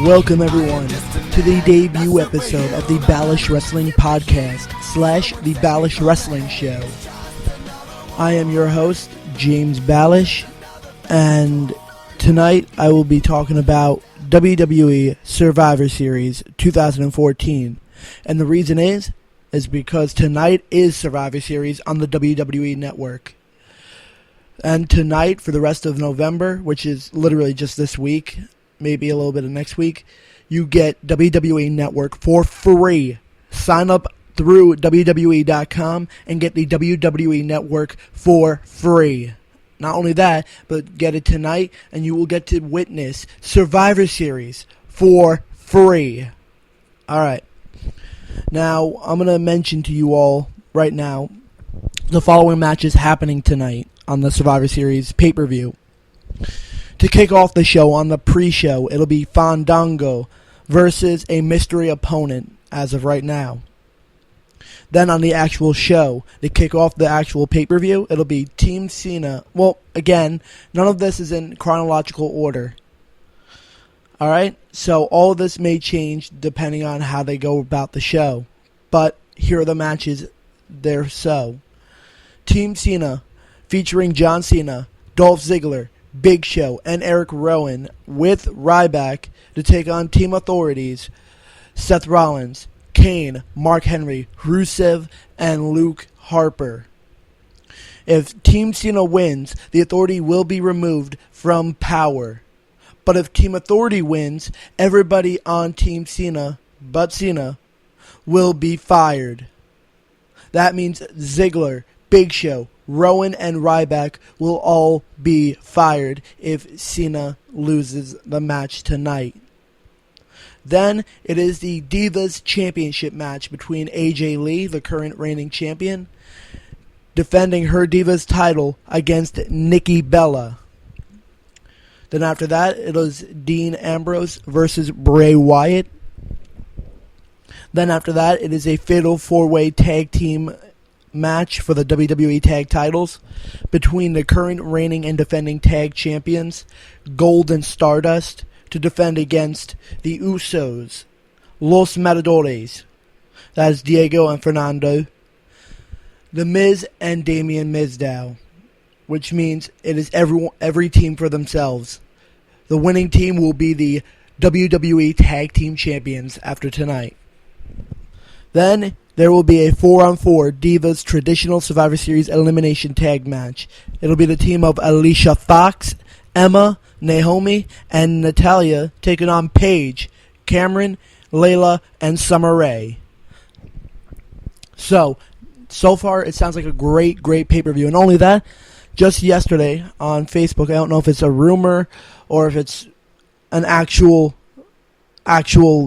Welcome everyone to the debut episode of the Balash Wrestling Podcast / the Balash Wrestling Show. I am your host, James Balash, and tonight I will be talking about WWE Survivor Series 2014. And the reason is because tonight is Survivor Series on the WWE Network. And tonight, for the rest of November, which is literally just this week, maybe a little bit of next week, you get WWE Network for free. Sign up through WWE.com and get the WWE Network for free. Not only that, but get it tonight and you will get to witness Survivor Series for free. Alright. Now, I'm going to mention to you all right now the following matches happening tonight on the Survivor Series pay-per-view. To kick off the show on the pre-show, it'll be Fandango versus a mystery opponent as of right now. Then on the actual show, to kick off the actual pay-per-view, it'll be Team Cena. Well, again, none of this is in chronological order. Alright? So all of this may change depending on how they go about the show. But here are the matches. They're so. Team Cena, featuring John Cena, Dolph Ziggler, Big Show, and Eric Rowan with Ryback to take on Team Authorities, Seth Rollins, Kane, Mark Henry, Rusev, and Luke Harper. If Team Cena wins, the Authority will be removed from Power. But if Team Authority wins, everybody on Team Cena, but Cena, will be fired. That means Ziggler, Big Show, Rowan, and Ryback will all be fired if Cena loses the match tonight. Then it is the Divas Championship match between AJ Lee, the current reigning champion, defending her Divas title against Nikki Bella. Then after that, it is Dean Ambrose versus Bray Wyatt. Then after that, it is a fatal 4-way tag team match for the WWE Tag Titles between the current reigning and defending tag champions, Gold and Stardust, to defend against the Usos, Los Matadores, that is Diego and Fernando, The Miz and Damian Mizdow, which means it is every team for themselves. The winning team will be the WWE Tag Team Champions after tonight. Then there will be a 4-on-4 Divas traditional Survivor Series elimination tag match. It'll be the team of Alicia Fox, Emma, Naomi, and Natalya taking on Paige, Cameron, Layla, and Summer Rae. So far it sounds like a great pay-per-view. And only that, just yesterday on Facebook, I don't know if it's a rumor or if it's an actual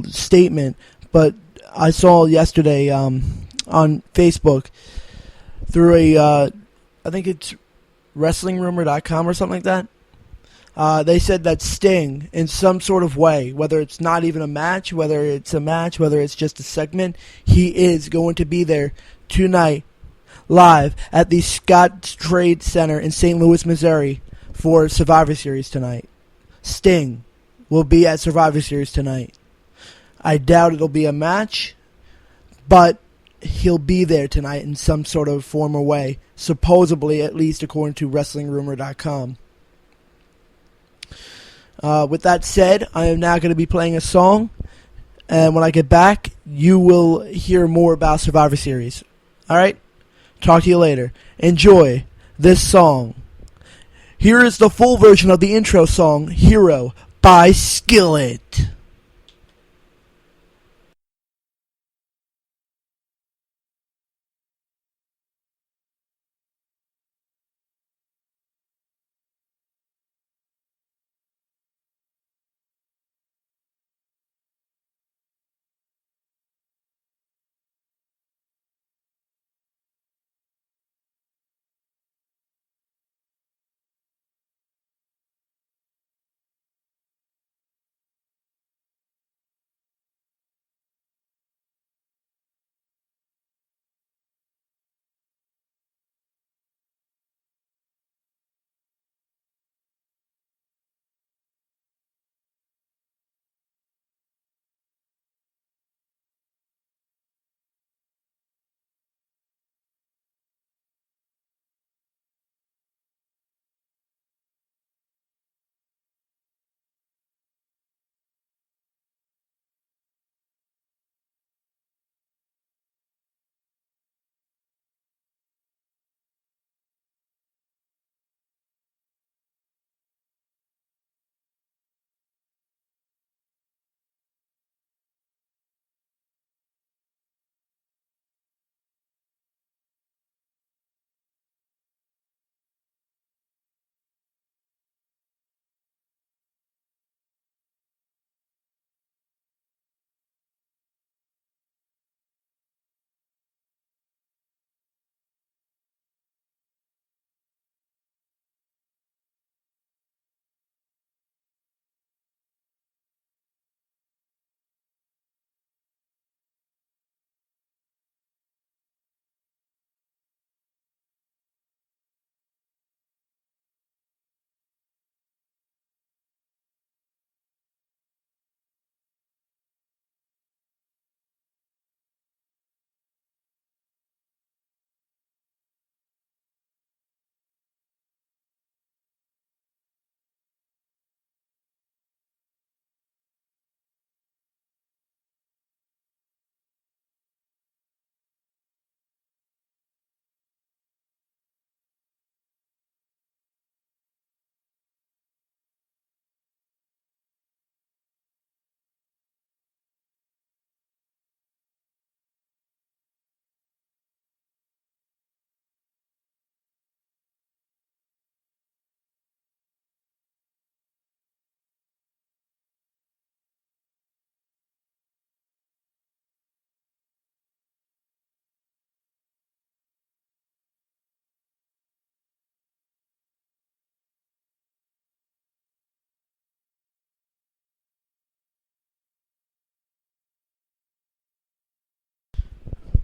statement, but I saw yesterday on Facebook through I think it's WrestlingRumor.com or something like that. They said that Sting, in some sort of way, whether it's not even a match, whether it's a match, whether it's just a segment, he is going to be there tonight, live at the Scottrade Center in St. Louis, Missouri, for Survivor Series tonight. Sting will be at Survivor Series tonight. I doubt it'll be a match, but he'll be there tonight in some sort of form or way, supposedly, at least according to WrestlingRumor.com. With that said, I am now going to be playing a song, and when I get back, you will hear more about Survivor Series. Alright? Talk to you later. Enjoy this song. Here is the full version of the intro song, Hero, by Skillet.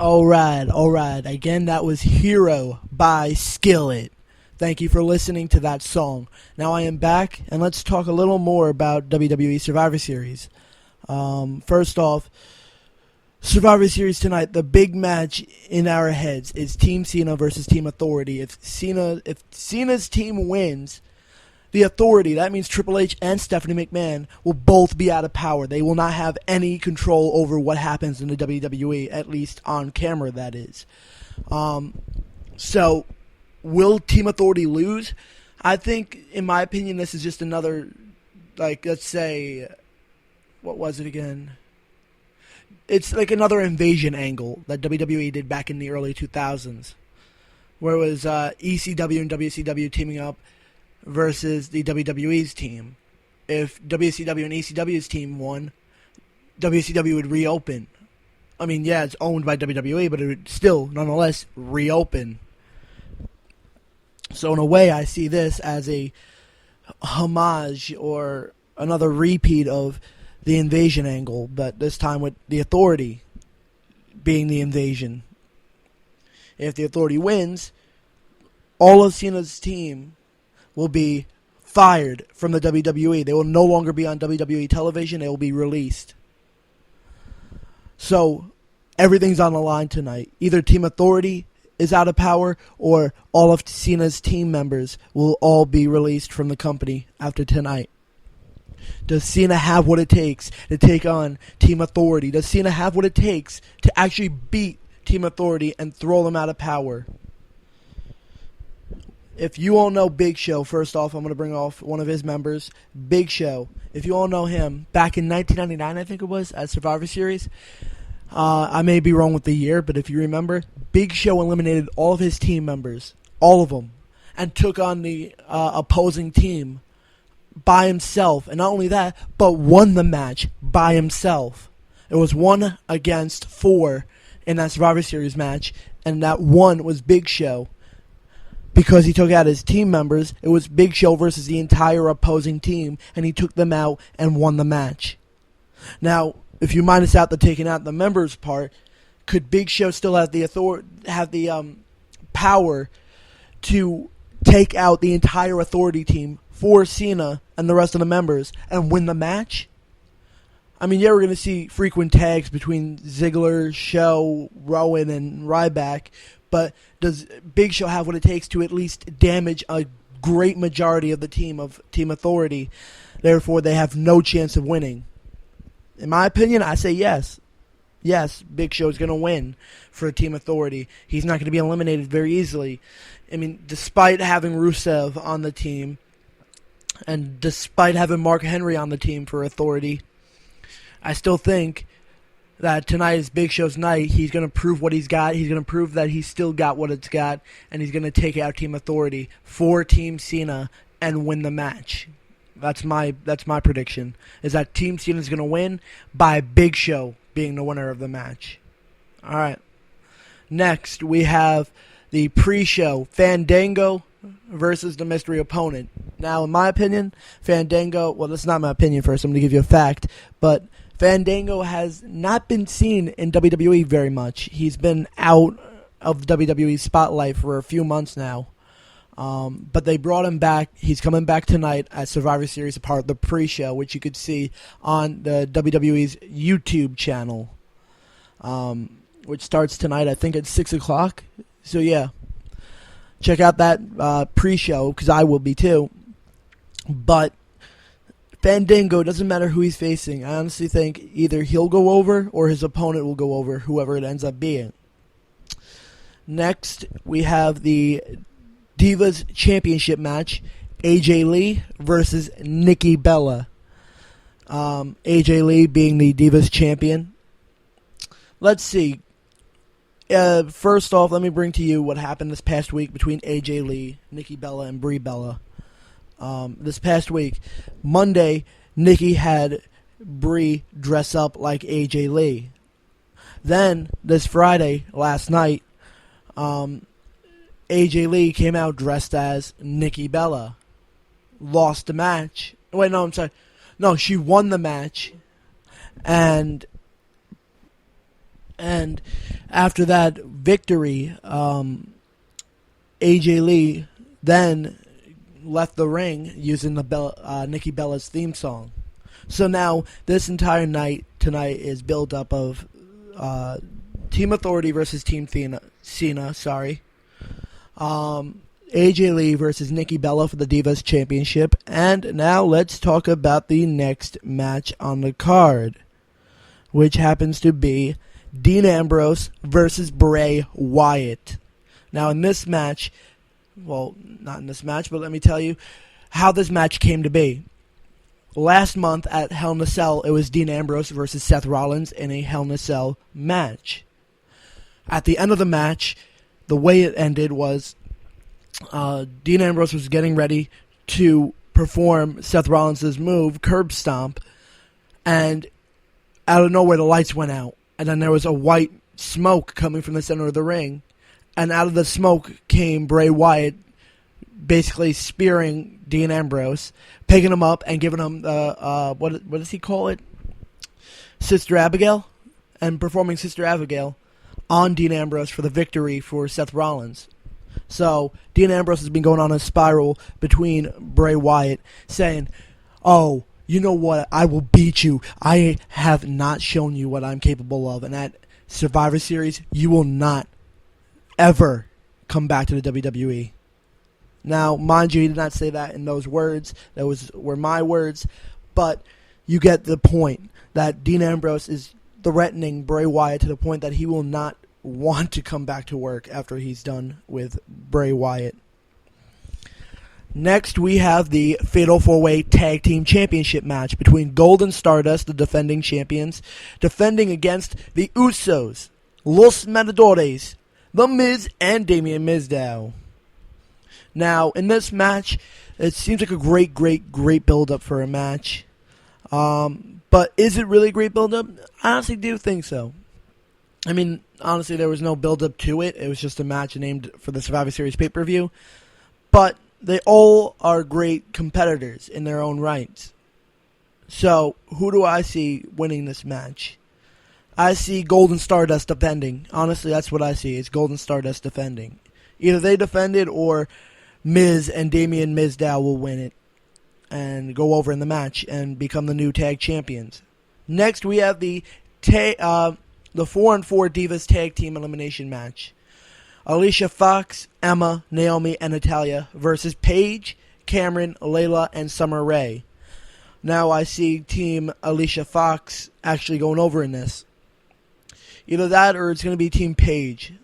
Alright. Again, that was Hero by Skillet. Thank you for listening to that song. Now I am back, and let's talk a little more about WWE Survivor Series. First off, Survivor Series tonight, the big match in our heads is Team Cena versus Team Authority. If Cena's team wins, the Authority, that means Triple H and Stephanie McMahon, will both be out of power. They will not have any control over what happens in the WWE, at least on camera, that is. So, will Team Authority lose? I think, in my opinion, this is just another, let's say, what was it again? It's like another invasion angle that WWE did back in the early 2000s, where it was ECW and WCW teaming up versus the WWE's team. If WCW and ECW's team won, WCW would reopen. I mean, yeah, it's owned by WWE, but it would still, nonetheless, reopen. So in a way, I see this as a homage or another repeat of the invasion angle, but this time with the Authority being the invasion. If the Authority wins, all of Cena's team will be fired from the WWE. They will no longer be on WWE television. They will be released. So, everything's on the line tonight. Either Team Authority is out of power, or all of Cena's team members will all be released from the company after tonight. Does Cena have what it takes to take on Team Authority? Does Cena have what it takes to actually beat Team Authority and throw them out of power? If you all know Big Show, first off, I'm going to bring off one of his members, Big Show. If you all know him, back in 1999, I think it was, at Survivor Series, I may be wrong with the year, but if you remember, Big Show eliminated all of his team members, all of them, and took on the opposing team by himself. And not only that, but won the match by himself. It was 1 against 4 in that Survivor Series match, and that one was Big Show. Because he took out his team members, it was Big Show versus the entire opposing team, and he took them out and won the match. Now, if you minus out the taking out the members part, could Big Show still have the power to take out the entire Authority team for Cena and the rest of the members and win the match? I mean, yeah, we're going to see frequent tags between Ziggler, Show, Rowan, and Ryback, but does Big Show have what it takes to at least damage a great majority of the team of Team Authority? Therefore, they have no chance of winning. In my opinion, I say yes. Yes, Big Show is going to win for Team Authority. He's not going to be eliminated very easily. I mean, despite having Rusev on the team, and despite having Mark Henry on the team for Authority, I still think that tonight is Big Show's night. He's going to prove what he's got. He's going to prove that he's still got what it's got, and he's going to take out Team Authority for Team Cena and win the match. That's my prediction, is that Team Cena is going to win by Big Show being the winner of the match. All right. Next, we have the pre-show Fandango versus the mystery opponent. Now, in my opinion, Fandango, well, that's not my opinion first. I'm going to give you a fact, but Fandango has not been seen in WWE very much. He's been out of WWE's spotlight for a few months now. But they brought him back. He's coming back tonight at Survivor Series, a part of the pre-show, which you could see on the WWE's YouTube channel, which starts tonight, I think, at 6 o'clock. So, yeah, check out that pre-show, because I will be too. But Fandango, doesn't matter who he's facing. I honestly think either he'll go over or his opponent will go over, whoever it ends up being. Next, we have the Divas Championship match, AJ Lee versus Nikki Bella. AJ Lee being the Divas Champion. Let's see. First off, let me bring to you what happened this past week between AJ Lee, Nikki Bella, and Brie Bella. This past week, Monday, Nikki had Brie dress up like AJ Lee. Then, this Friday, last night, AJ Lee came out dressed as Nikki Bella. Lost the match. Wait, no, I'm sorry. No, she won the match. And And after that victory, AJ Lee then left the ring using the Nikki Bella's theme song. So now this entire night tonight is built up of Team Authority versus Team Cena. AJ Lee versus Nikki Bella for the Divas Championship. And now let's talk about the next match on the card, which happens to be Dean Ambrose versus Bray Wyatt. Now in this match, well, not in this match, but let me tell you how this match came to be. Last month at Hell in a Cell, it was Dean Ambrose versus Seth Rollins in a Hell in a Cell match. At the end of the match, the way it ended was Dean Ambrose was getting ready to perform Seth Rollins' move, Curb Stomp, and out of nowhere the lights went out. And then there was a white smoke coming from the center of the ring. And out of the smoke came Bray Wyatt, basically spearing Dean Ambrose, picking him up and giving him what does he call it? Sister Abigail? And performing Sister Abigail on Dean Ambrose for the victory for Seth Rollins. So Dean Ambrose has been going on a spiral between Bray Wyatt, saying, "Oh, you know what? I will beat you. I have not shown you what I'm capable of. And at Survivor Series, you will not ever come back to the WWE." Now, mind you, he did not say that in those words. Those were my words. But you get the point that Dean Ambrose is threatening Bray Wyatt to the point that he will not want to come back to work after he's done with Bray Wyatt. Next, we have the Fatal 4-Way Tag Team Championship match between Golden Stardust, the defending champions, defending against the Usos, Los Matadores, The Miz, and Damien Mizdow. Now, in this match, it seems like a great build-up for a match. But is it really a great build-up? I honestly do think so. I mean, honestly, there was no build-up to it. It was just a match named for the Survivor Series pay-per-view. But they all are great competitors in their own rights. So, who do I see winning this match? I see Golden Stardust defending. Honestly, that's what I see. It's Golden Stardust defending. Either they defend it or Miz and Damien Mizdow will win it and go over in the match and become the new tag champions. Next, we have the 4-on-4 Divas Tag Team Elimination match. Alicia Fox, Emma, Naomi, and Natalya versus Paige, Cameron, Layla, and Summer Rae. Now I see Team Alicia Fox actually going over in this. Either that or it's going to be Team Paige.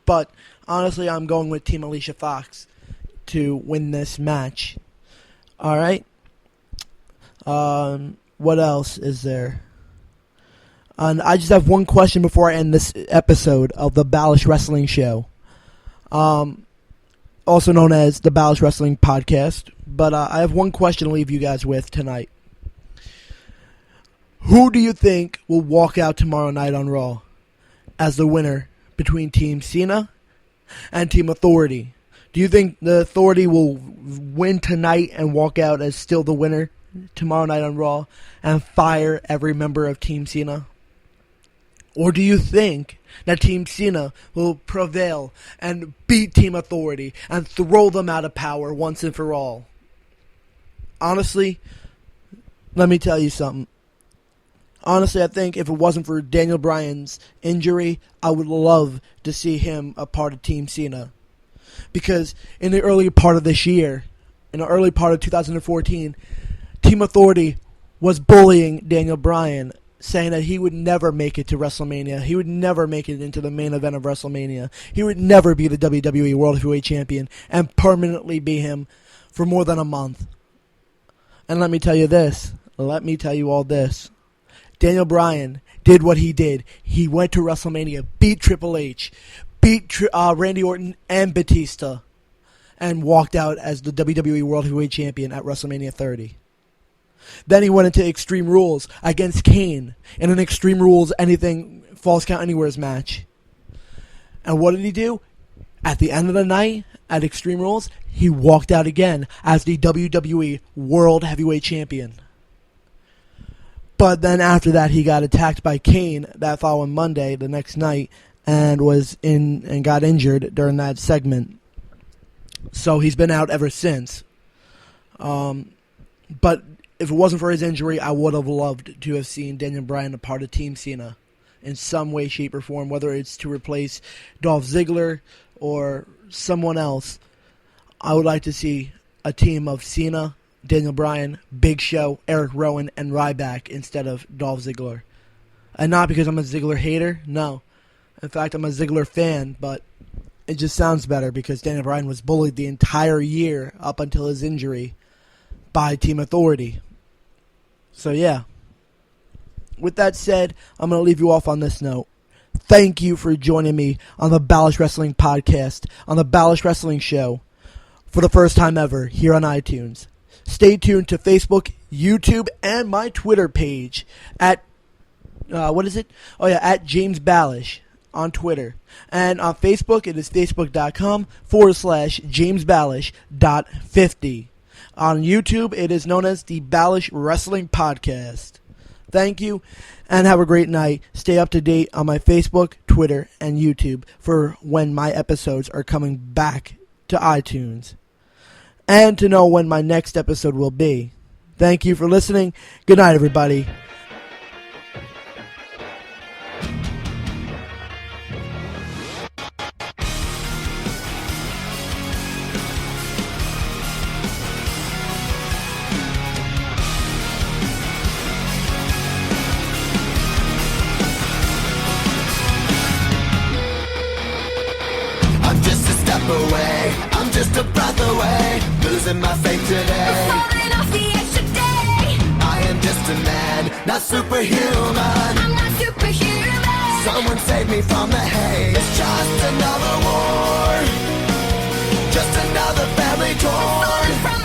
But honestly, I'm going with Team Alicia Fox to win this match. Alright. What else is there? And I just have one question before I end this episode of the Balash Wrestling Show. Also known as the Balash Wrestling Podcast. But I have one question to leave you guys with tonight. Who do you think will walk out tomorrow night on Raw as the winner between Team Cena and Team Authority? Do you think the Authority will win tonight and walk out as still the winner tomorrow night on Raw and fire every member of Team Cena? Or do you think that Team Cena will prevail and beat Team Authority and throw them out of power once and for all? Honestly, let me tell you something. Honestly, I think if it wasn't for Daniel Bryan's injury, I would love to see him a part of Team Cena. Because in the early part of this year, in the early part of 2014, Team Authority was bullying Daniel Bryan, saying that he would never make it to WrestleMania. He would never make it into the main event of WrestleMania. He would never be the WWE World Heavyweight Champion and permanently be him for more than a month. And let me tell you this. Let me tell you all this. Daniel Bryan did what he did. He went to WrestleMania, beat Triple H, beat Randy Orton and Batista, and walked out as the WWE World Heavyweight Champion at WrestleMania 30. Then he went into Extreme Rules against Kane in an Extreme Rules Anything Falls Count Anywhere's match. And what did he do? At the end of the night, at Extreme Rules, he walked out again as the WWE World Heavyweight Champion. But then after that, he got attacked by Kane that following Monday, the next night, and got injured during that segment. So he's been out ever since. But if it wasn't for his injury, I would have loved to have seen Daniel Bryan a part of Team Cena in some way, shape, or form, whether it's to replace Dolph Ziggler or someone else. I would like to see a team of Cena, Daniel Bryan, Big Show, Eric Rowan, and Ryback instead of Dolph Ziggler. And not because I'm a Ziggler hater, no. In fact, I'm a Ziggler fan, but it just sounds better because Daniel Bryan was bullied the entire year up until his injury by Team Authority. So yeah. With that said, I'm going to leave you off on this note. Thank you for joining me on the Balash Wrestling Podcast, on the Balash Wrestling Show, for the first time ever here on iTunes. Stay tuned to Facebook, YouTube, and my Twitter page at, at James Balash on Twitter. And on Facebook, it is facebook.com/JamesBalash.50. On YouTube, it is known as the Balash Wrestling Podcast. Thank you, and have a great night. Stay up to date on my Facebook, Twitter, and YouTube for when my episodes are coming back to iTunes, and to know when my next episode will be. Thank you for listening. Good night, everybody. Away. I'm just a breath away, losing my faith today. Falling off the edge today. I am just a man, not superhuman. I'm not superhuman. Someone save me from the hate. It's just another war, just another family torn. Falling from